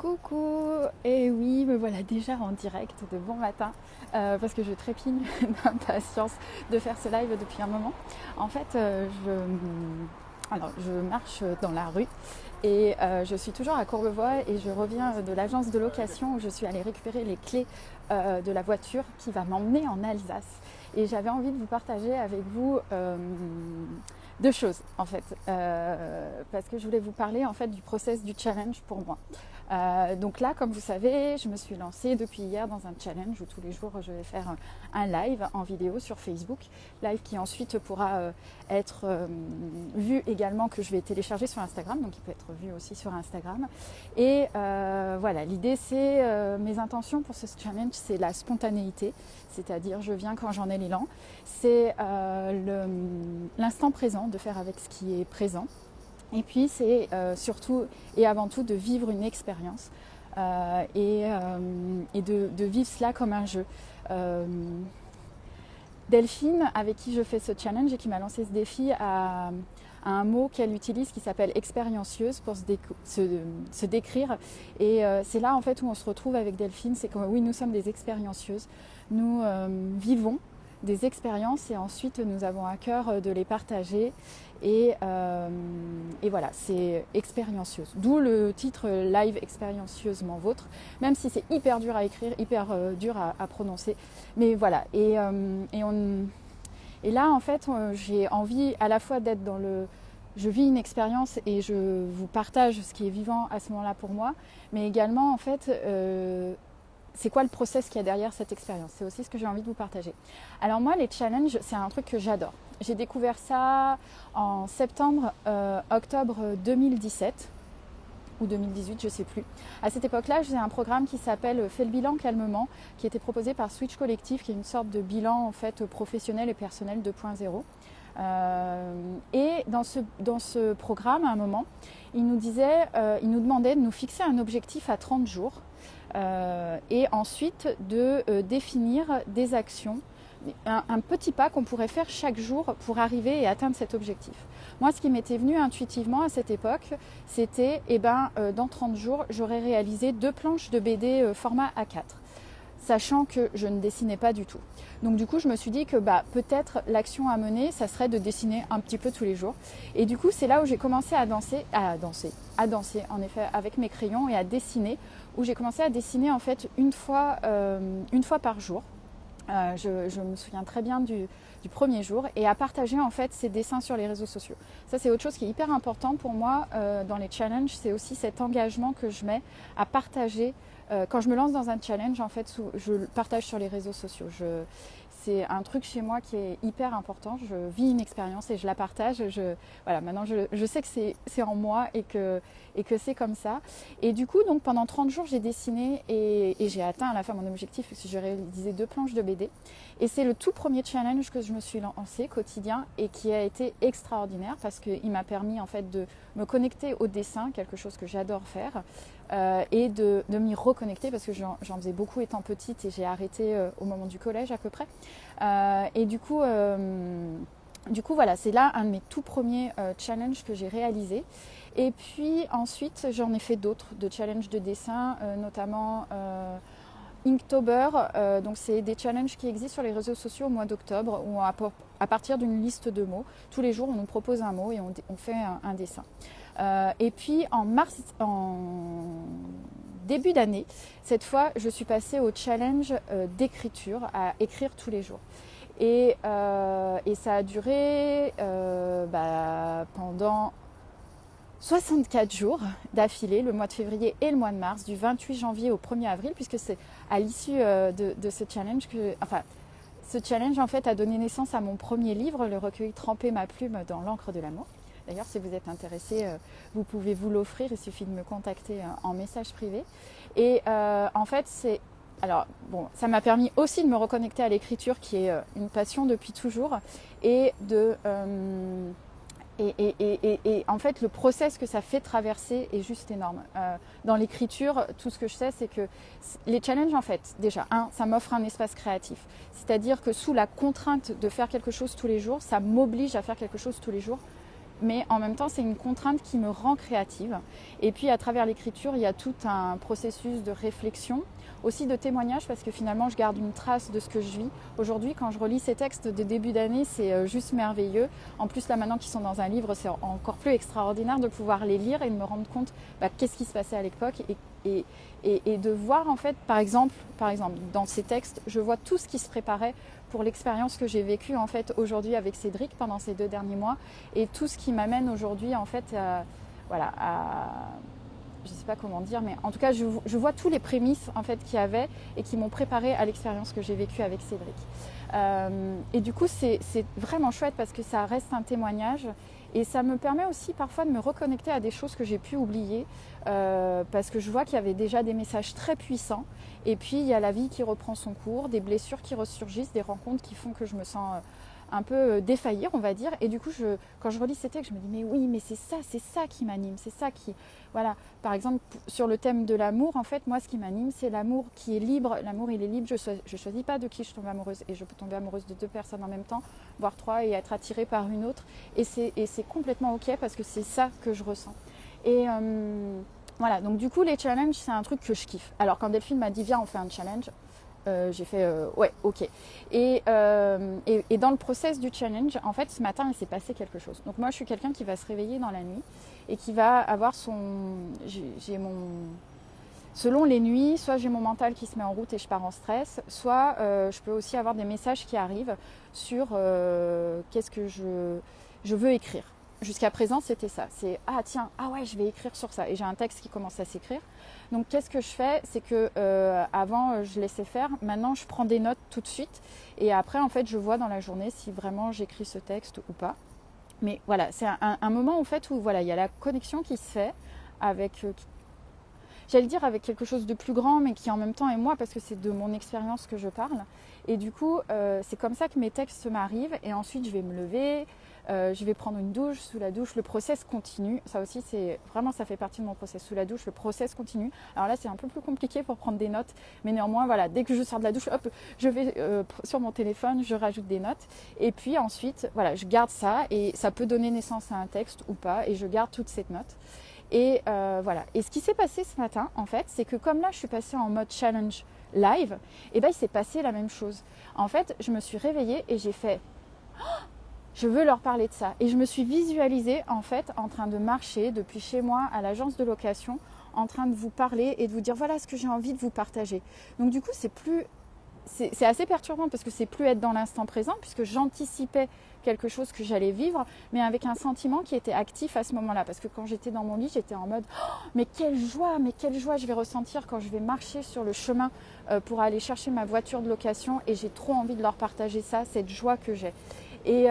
Coucou, et oui, me voilà déjà en direct de bon matin parce que je trépigne d'impatience de faire ce live depuis un moment. En fait, je marche dans la rue et je suis toujours à Courbevoie et je reviens de l'agence de location où je suis allée récupérer les clés de la voiture qui va m'emmener en Alsace. Et j'avais envie de vous partager avec vous deux choses en fait, parce que je voulais vous parler en fait du process du challenge pour moi. Donc là, comme vous savez, je me suis lancée depuis hier dans un challenge où tous les jours je vais faire un live en vidéo sur Facebook, live qui ensuite pourra être vu également, que je vais télécharger sur Instagram, donc il peut être vu aussi sur Instagram. Et voilà, l'idée c'est, mes intentions pour ce challenge, c'est la spontanéité, c'est-à-dire je viens quand j'en ai l'élan, c'est l'instant présent, de faire avec ce qui est présent. Et puis c'est surtout et avant tout de vivre une expérience et de vivre cela comme un jeu. Delphine, avec qui je fais ce challenge et qui m'a lancé ce défi, a un mot qu'elle utilise qui s'appelle expériencieuse pour se décrire. Et c'est là en fait où on se retrouve avec Delphine, c'est que oui, nous sommes des expériencieuses. Nous vivons des expériences et ensuite nous avons à cœur de les partager et voilà, c'est expériencieuse, d'où le titre live expériencieusement vôtre, même si c'est hyper dur à écrire, hyper dur à prononcer, mais voilà. Et là en fait j'ai envie à la fois d'être dans le je vis une expérience et je vous partage ce qui est vivant à ce moment-là pour moi, mais également en fait c'est quoi le process qu'il y a derrière cette expérience? C'est aussi ce que j'ai envie de vous partager. Alors moi, les challenges, c'est un truc que j'adore. J'ai découvert ça en octobre 2017 ou 2018, je ne sais plus. À cette époque-là, j'ai un programme qui s'appelle Fais le bilan calmement, qui était proposé par Switch Collectif, qui est une sorte de bilan en fait professionnel et personnel 2.0. Et dans ce programme, à un moment, il nous demandait de nous fixer un objectif à 30 jours. Et ensuite de définir des actions, un petit pas qu'on pourrait faire chaque jour pour arriver et atteindre cet objectif. Moi, ce qui m'était venu intuitivement à cette époque, c'était dans 30 jours, j'aurais réalisé 2 planches de BD format A4, sachant que je ne dessinais pas du tout. Donc du coup, je me suis dit que peut-être l'action à mener, ça serait de dessiner un petit peu tous les jours. Et du coup, c'est là où j'ai commencé à danser en effet avec mes crayons et à dessiner, où j'ai commencé à dessiner en fait une fois par jour. Je me souviens très bien du premier jour, et à partager en fait ces dessins sur les réseaux sociaux. Ça, c'est autre chose qui est hyper important pour moi dans les challenges, c'est aussi cet engagement que je mets à partager. Quand je me lance dans un challenge, en fait, je le partage sur les réseaux sociaux. C'est un truc chez moi qui est hyper important. Je vis une expérience et je la partage. Voilà, maintenant, je sais que c'est en moi et que c'est comme ça. Et du coup, donc, pendant 30 jours, j'ai dessiné et j'ai atteint à la fin mon objectif, parce que j'ai réalisé 2 planches de BD. Et c'est le tout premier challenge que je me suis lancé quotidien et qui a été extraordinaire parce qu'il m'a permis en fait de me connecter au dessin, quelque chose que j'adore faire, et de m'y reconnecter parce que j'en faisais beaucoup étant petite et j'ai arrêté au moment du collège à peu près. Et du coup, voilà, c'est là un de mes tout premiers challenges que j'ai réalisé. Et puis ensuite, j'en ai fait d'autres de challenges de dessin, notamment Inktober. Donc c'est des challenges qui existent sur les réseaux sociaux au mois d'octobre, où à partir d'une liste de mots, tous les jours on nous propose un mot et on fait un dessin. Et puis en début d'année, cette fois, je suis passée au challenge d'écriture, à écrire tous les jours. Et ça a duré pendant 64 jours d'affilée, le mois de février et le mois de mars, du 28 janvier au 1er avril, puisque c'est à l'issue de ce challenge ce challenge en fait a donné naissance à mon premier livre, le recueil Tremper ma plume dans l'encre de l'amour. D'ailleurs, si vous êtes intéressé, vous pouvez vous l'offrir, il suffit de me contacter en message privé. Et en fait, ça m'a permis aussi de me reconnecter à l'écriture, qui est une passion depuis toujours, et en fait, le process que ça fait traverser est juste énorme. Dans l'écriture, tout ce que je sais, c'est que les challenges, en fait, déjà, ça m'offre un espace créatif. C'est-à-dire que sous la contrainte de faire quelque chose tous les jours, ça m'oblige à faire quelque chose tous les jours mais en même temps c'est une contrainte qui me rend créative. Et puis à travers l'écriture, il y a tout un processus de réflexion, aussi de témoignage, parce que finalement je garde une trace de ce que je vis. Aujourd'hui, quand je relis ces textes de début d'année, c'est juste merveilleux. En plus là maintenant qu'ils sont dans un livre, c'est encore plus extraordinaire de pouvoir les lire et de me rendre compte qu'est-ce qui se passait à l'époque et de voir en fait, par exemple, dans ces textes, je vois tout ce qui se préparait pour l'expérience que j'ai vécue en fait aujourd'hui avec Cédric pendant ces 2 derniers mois et tout ce qui m'amène aujourd'hui en fait je ne sais pas comment dire, mais en tout cas je vois tous les prémices en fait qu'il y avait et qui m'ont préparé à l'expérience que j'ai vécue avec Cédric. Et du coup c'est vraiment chouette parce que ça reste un témoignage. Et ça me permet aussi parfois de me reconnecter à des choses que j'ai pu oublier parce que je vois qu'il y avait déjà des messages très puissants. Et puis il y a la vie qui reprend son cours, des blessures qui ressurgissent, des rencontres qui font que je me sens un peu défaillir, on va dire. Et du coup, quand je relis ces textes, je me dis mais oui, mais c'est ça qui m'anime, c'est ça qui... Voilà, par exemple, sur le thème de l'amour, en fait, moi, ce qui m'anime, c'est l'amour qui est libre. L'amour, il est libre, je ne choisis pas de qui je tombe amoureuse. Et je peux tomber amoureuse de 2 personnes en même temps, voire 3, et être attirée par une autre. Et c'est complètement OK parce que c'est ça que je ressens. Et voilà, donc du coup, les challenges, c'est un truc que je kiffe. Alors, quand Delphine m'a dit, viens, on fait un challenge, j'ai fait ouais, ok. Et dans le process du challenge, en fait, ce matin, il s'est passé quelque chose. Donc moi, je suis quelqu'un qui va se réveiller dans la nuit et qui va avoir selon les nuits, soit j'ai mon mental qui se met en route et je pars en stress, soit je peux aussi avoir des messages qui arrivent sur qu'est-ce que je veux écrire. Jusqu'à présent, c'était ça. C'est ah tiens, ah ouais, je vais écrire sur ça. Et j'ai un texte qui commence à s'écrire. Donc qu'est-ce que je fais? C'est que avant, je laissais faire. Maintenant, je prends des notes tout de suite. Et après, en fait, je vois dans la journée si vraiment j'écris ce texte ou pas. Mais voilà, c'est un moment en fait où voilà, il y a la connexion qui se fait avec, j'allais dire avec quelque chose de plus grand, mais qui en même temps est moi, parce que c'est de mon expérience que je parle. Et du coup, c'est comme ça que mes textes m'arrivent. Et ensuite, je vais me lever. Je vais prendre une douche, sous la douche, le process continue. Ça aussi, c'est vraiment, ça fait partie de mon process. Sous la douche, le process continue. Alors là, c'est un peu plus compliqué pour prendre des notes, mais néanmoins, voilà, dès que je sors de la douche, hop, je vais sur mon téléphone, je rajoute des notes. Et puis ensuite, voilà, je garde ça et ça peut donner naissance à un texte ou pas, et je garde toutes ces notes. Et voilà. Et ce qui s'est passé ce matin, en fait, c'est que comme là, je suis passée en mode challenge live, et ben il s'est passé la même chose. En fait, je me suis réveillée et j'ai fait je veux leur parler de ça. Et je me suis visualisée en fait en train de marcher depuis chez moi à l'agence de location, en train de vous parler et de vous dire voilà ce que j'ai envie de vous partager. Donc du coup c'est assez perturbant parce que c'est plus être dans l'instant présent puisque j'anticipais quelque chose que j'allais vivre, mais avec un sentiment qui était actif à ce moment-là. Parce que quand j'étais dans mon lit, j'étais en mode mais quelle joie je vais ressentir quand je vais marcher sur le chemin pour aller chercher ma voiture de location et j'ai trop envie de leur partager ça, cette joie que j'ai. Et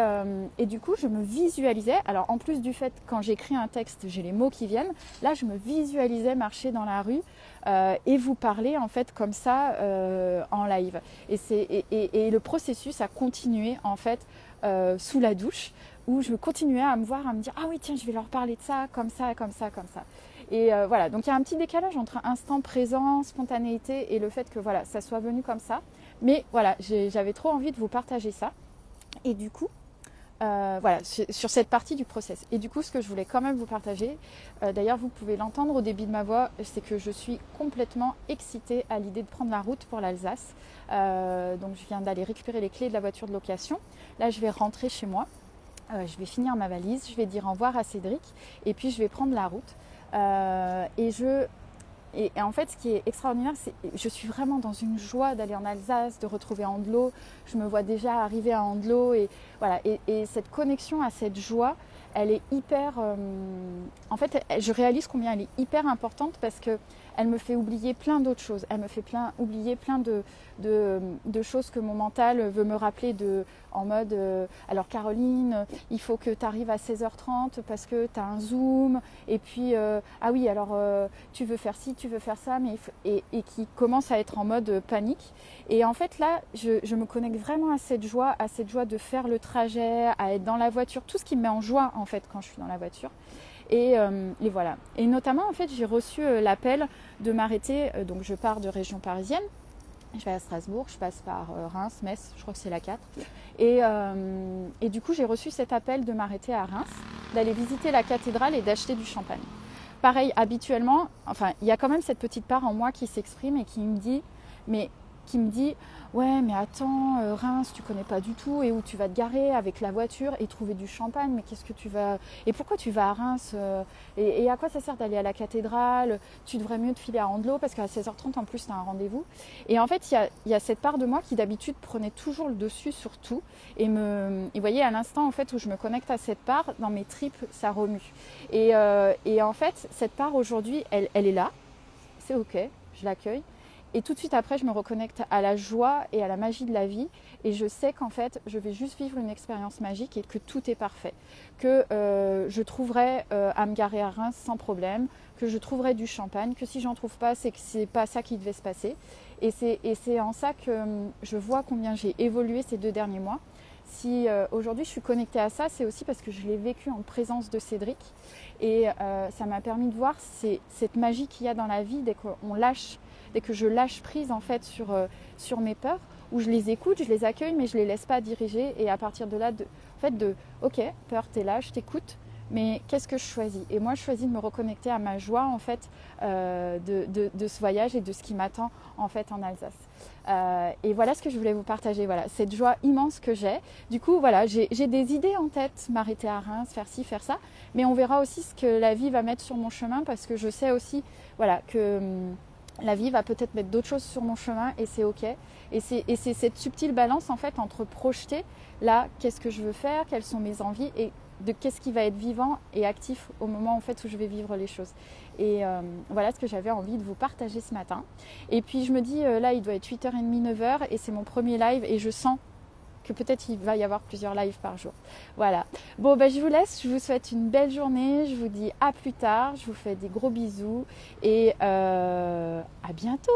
du coup, je me visualisais, alors en plus du fait quand j'écris un texte, j'ai les mots qui viennent, là je me visualisais marcher dans la rue et vous parler en fait comme ça en live. Et le processus a continué en fait sous la douche où je continuais à me voir, à me dire ah oui tiens je vais leur parler de ça, comme ça, comme ça, comme ça. Et voilà, donc il y a un petit décalage entre instant présent, spontanéité et le fait que voilà, ça soit venu comme ça. Mais voilà, j'avais trop envie de vous partager ça. Et du coup, voilà, sur cette partie du process. Et du coup, ce que je voulais quand même vous partager, d'ailleurs vous pouvez l'entendre au débit de ma voix, c'est que je suis complètement excitée à l'idée de prendre la route pour l'Alsace. Donc je viens d'aller récupérer les clés de la voiture de location. Là, je vais rentrer chez moi. Je vais finir ma valise, je vais dire au revoir à Cédric et puis je vais prendre la route. Et en fait, ce qui est extraordinaire, c'est que je suis vraiment dans une joie d'aller en Alsace, de retrouver Andelo. Je me vois déjà arriver à Andelo. Et, voilà. Et cette connexion à cette joie, elle est hyper... en fait, je réalise combien elle est hyper importante parce qu'elle me fait oublier plein d'autres choses. Elle me fait oublier plein de choses que mon mental veut me rappeler en mode alors Caroline, il faut que tu arrives à 16h30 parce que tu as un Zoom. Et puis, ah oui, alors tu veux faire ci, tu veux faire ça, mais et qui commence à être en mode panique. Et en fait, là, je me connecte vraiment à cette joie de faire le trajet, à être dans la voiture, tout ce qui me met en joie en fait quand je suis dans la voiture. Et voilà. Et notamment, en fait, j'ai reçu l'appel de m'arrêter. Donc, je pars de région parisienne. Je vais à Strasbourg, je passe par Reims, Metz, je crois que c'est la 4. Et du coup, j'ai reçu cet appel de m'arrêter à Reims. d'aller visiter la cathédrale et d'acheter du champagne. Pareil, habituellement, enfin, il y a quand même cette petite part en moi qui s'exprime et qui me dit, ouais, mais attends, Reims, tu connais pas du tout, et où tu vas te garer avec la voiture et trouver du champagne, mais qu'est-ce que tu vas, et pourquoi tu vas à Reims, et à quoi ça sert d'aller à la cathédrale, tu devrais mieux te filer à Andelot, parce qu'à 16h30 en plus tu as un rendez-vous. Et en fait, il y a cette part de moi qui d'habitude prenait toujours le dessus sur tout, et vous voyez, à l'instant en fait où je me connecte à cette part, dans mes tripes, ça remue. Et en fait, cette part aujourd'hui, elle est là, c'est ok, je l'accueille. Et tout de suite après, je me reconnecte à la joie et à la magie de la vie. Et je sais qu'en fait, je vais juste vivre une expérience magique et que tout est parfait. Que je trouverai à me garer à Reims sans problème, que je trouverai du champagne, que si j'en trouve pas, c'est que c'est pas ça qui devait se passer. Et c'est en ça que je vois combien j'ai évolué ces 2 derniers mois. Si aujourd'hui je suis connectée à ça, c'est aussi parce que je l'ai vécu en présence de Cédric. Et ça m'a permis de voir cette magie qu'il y a dans la vie dès que je lâche prise en fait sur mes peurs, où je les écoute, je les accueille, mais je ne les laisse pas diriger. Et à partir de là, ok, peur, t'es là, je t'écoute, mais qu'est-ce que je choisis? Et moi, je choisis de me reconnecter à ma joie en fait de ce voyage et de ce qui m'attend en fait en Alsace. Et voilà ce que je voulais vous partager, voilà, cette joie immense que j'ai. Du coup, voilà, j'ai des idées en tête, m'arrêter à Reims, faire ci, faire ça, mais on verra aussi ce que la vie va mettre sur mon chemin, parce que je sais aussi, voilà, que la vie va peut-être mettre d'autres choses sur mon chemin et c'est ok. Et c'est cette subtile balance en fait entre projeter là, qu'est-ce que je veux faire, quelles sont mes envies et de qu'est-ce qui va être vivant et actif au moment en fait où je vais vivre les choses. Et voilà ce que j'avais envie de vous partager ce matin. Et puis je me dis, là il doit être 8h30, 9h et c'est mon premier live et je sens que peut-être il va y avoir plusieurs lives par jour. Voilà. Bon, je vous laisse. Je vous souhaite une belle journée. Je vous dis à plus tard. Je vous fais des gros bisous. Et à bientôt.